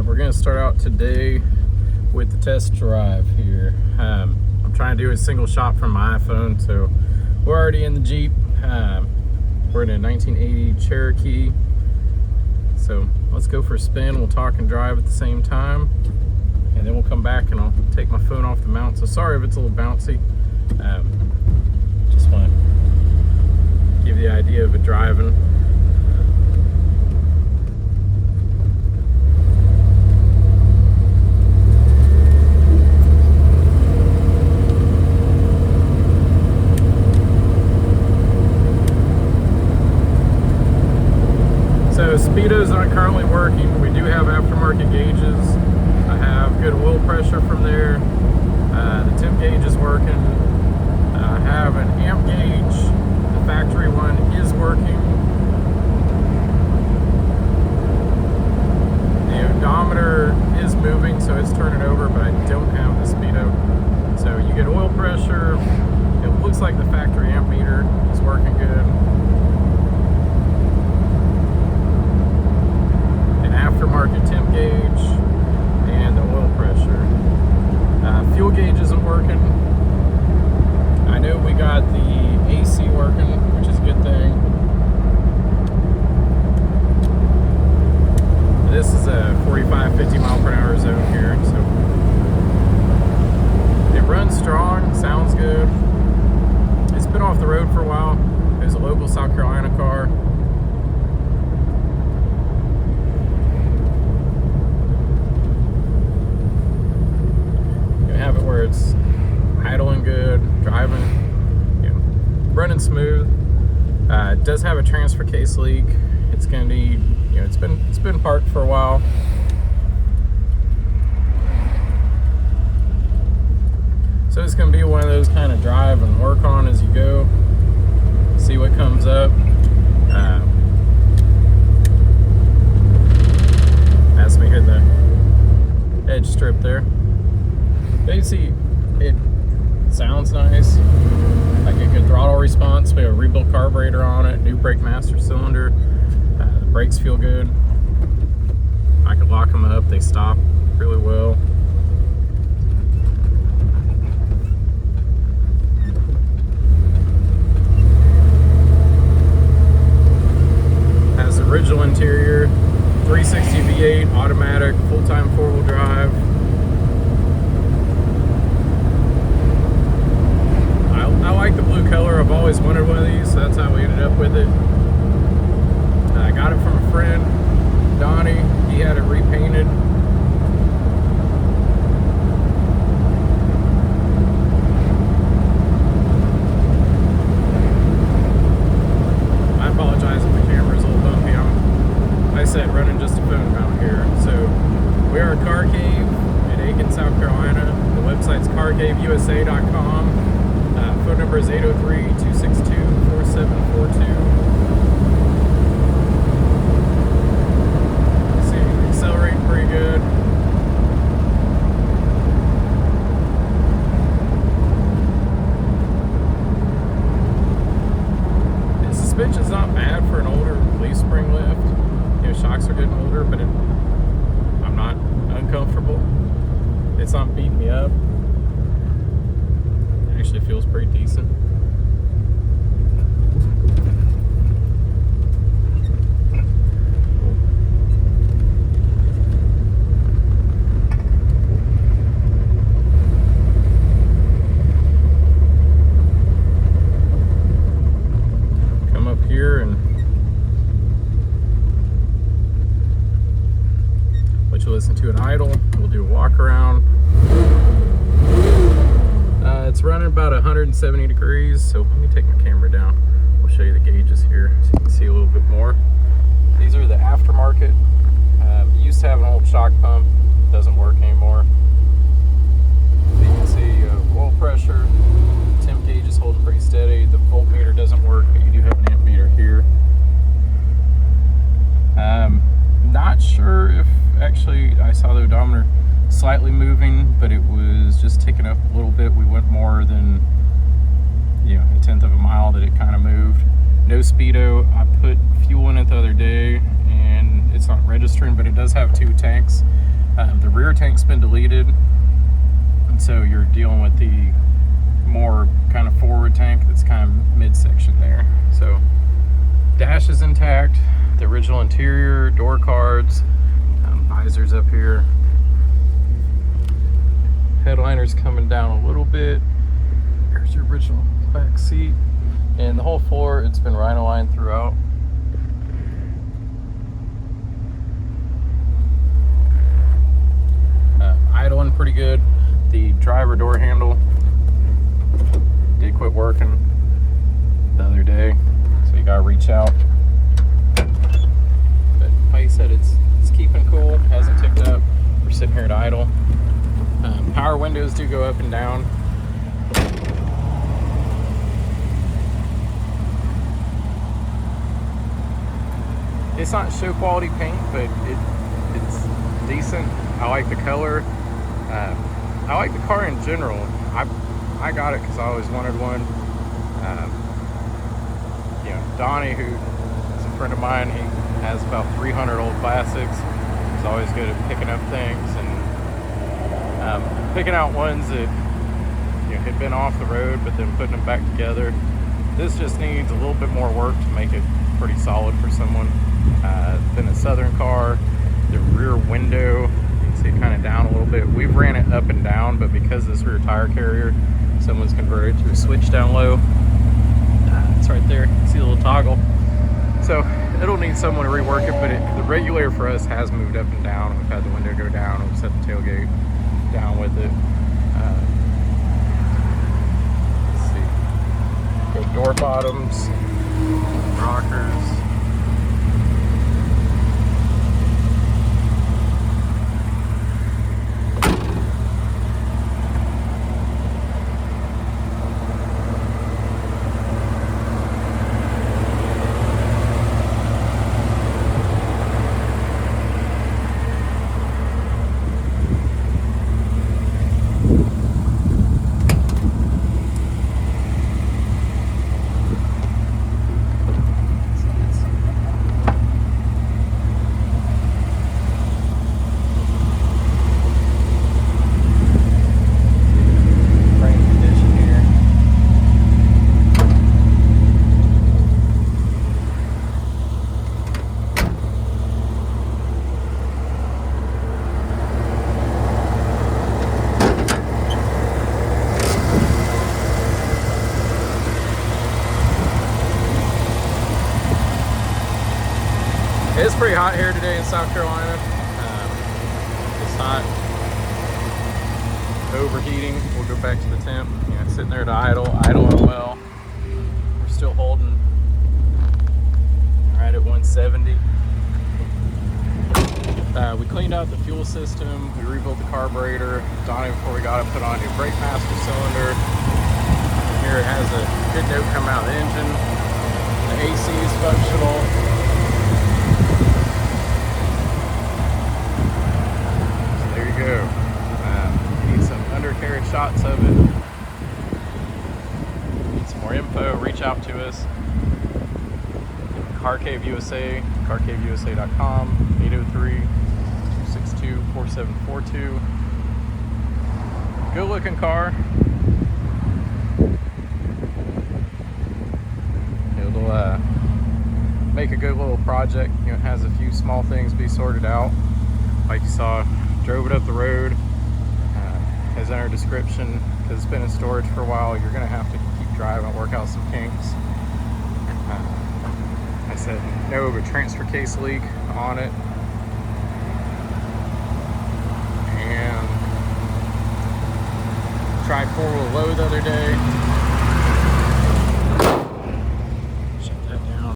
We're gonna start out today with the test drive here. I'm trying to do a single shot from my iPhone, so we're already in the Jeep. We're in a 1980 Cherokee, so let's go for a spin. We'll talk and drive at the same time, and then we'll come back and I'll take my phone off the mount. So sorry if it's a little bouncy. Just want to give you the idea of it driving. So speedo's not currently working. We do have aftermarket gauges. I have good oil pressure from there. The temp gauge is working. I have an amp gauge. The factory one is working. The odometer is moving, so it's turning over, but I don't have the speedo. So you get oil pressure. It looks like the factory amp meter is working good. Aftermarket temp gauge and the oil pressure. Fuel gauge isn't working. I know we got the AC working, which is a good thing. This is a 45-50 mile per hour zone here, so it runs strong, sounds good. It's been off the road for a while. It was a local South Carolina car. Have it where it's idling good, driving, running smooth. It does have a transfer case leak. It's gonna need, it's been parked for a while. So it's gonna be one of those kind of drive and work on as you go. See what comes up. That's me hitting the edge strip there. Basically, it sounds nice, like a good throttle response. We have a rebuilt carburetor on it, new brake master cylinder. The brakes feel good. I can lock them up, they stop really well. Has the original interior, 360 V8, automatic, full-time four-wheel drive. I like the blue color. I've always wanted one of these, so that's how we ended up with it. I got it from a friend, Donnie. He had it repainted. I apologize if the camera's a little bumpy. I'm, like I said, running just a phone mount here. So we are at Car Cave in Aiken, South Carolina. The website's carcaveusa.com. Phone number is 803-262-4742. See, accelerating pretty good. The suspension's not bad for an older leaf spring lift. Shocks are getting older, but I'm not uncomfortable. It's not beating me up. Actually feels pretty decent. Come up here and let you listen to an idle. We'll do a walk around. It's running about 170 degrees, so let me take my camera down. We'll show you the gauges here so you can see a little bit more. These are the aftermarket. Used to have an old shock pump, doesn't work anymore. So you can see oil pressure, temp gauge is holding pretty steady. The voltmeter doesn't work, but you do have an amp meter here. Not sure if actually I saw the odometer slightly moving, but it was just ticking up a little bit. We went more than a tenth of a mile that it kind of moved. No speedo. I put fuel in it the other day and it's not registering, but it does have 2 tanks. The rear tank's been deleted, and so you're dealing with the more kind of forward tank that's kind of midsection there. So dash is intact, the original interior, door cards, visors up here. Headliner's coming down a little bit. Here's your original back seat. And the whole floor, it's been rhino lined throughout. Idling pretty good. The driver door handle did quit working the other day, so you gotta reach out. But like I said, it's keeping cool, hasn't ticked up. We're sitting here at idle. Power windows do go up and down. It's not show quality paint, but it's decent. I like the color. I like the car in general. I got it because I always wanted one. You know, Donnie, who is a friend of mine, he has about 300 old classics. He's always good at picking up things and picking out ones that, you know, had been off the road, but then putting them back together. This just needs a little bit more work to make it pretty solid for someone. Than a Southern car. The rear window, you can see it kind of down a little bit. We've ran it up and down, but because of this rear tire carrier, someone's converted to a switch down low. It's right there. See the little toggle. So it'll need someone to rework it, but the regulator for us has moved up and down. We've had the window go down. We've set the tailgate down with it. Let's see. Go door bottoms, rockers. It's pretty hot here today in South Carolina. It's not overheating. We'll go back to the temp. You know, sitting there to idling well. We're still holding right at 170. We cleaned out the fuel system. We rebuilt the carburetor. Donnie, before we got it, put on a new brake master cylinder. Here it has a good note coming out of the engine. The AC is functional. Go. Need some undercarriage shots of it. Need some more info, reach out to us. Car Cave USA, carcaveusa.com, 803-262-4742. Good looking car. It'll make a good little project. You know, it has a few small things to be sorted out. Like you saw, drove it up the road, as in our description, because it's been in storage for a while. You're going to have to keep driving and work out some kinks. I said no, but transfer case leak on it. And tried 4-wheel low the other day.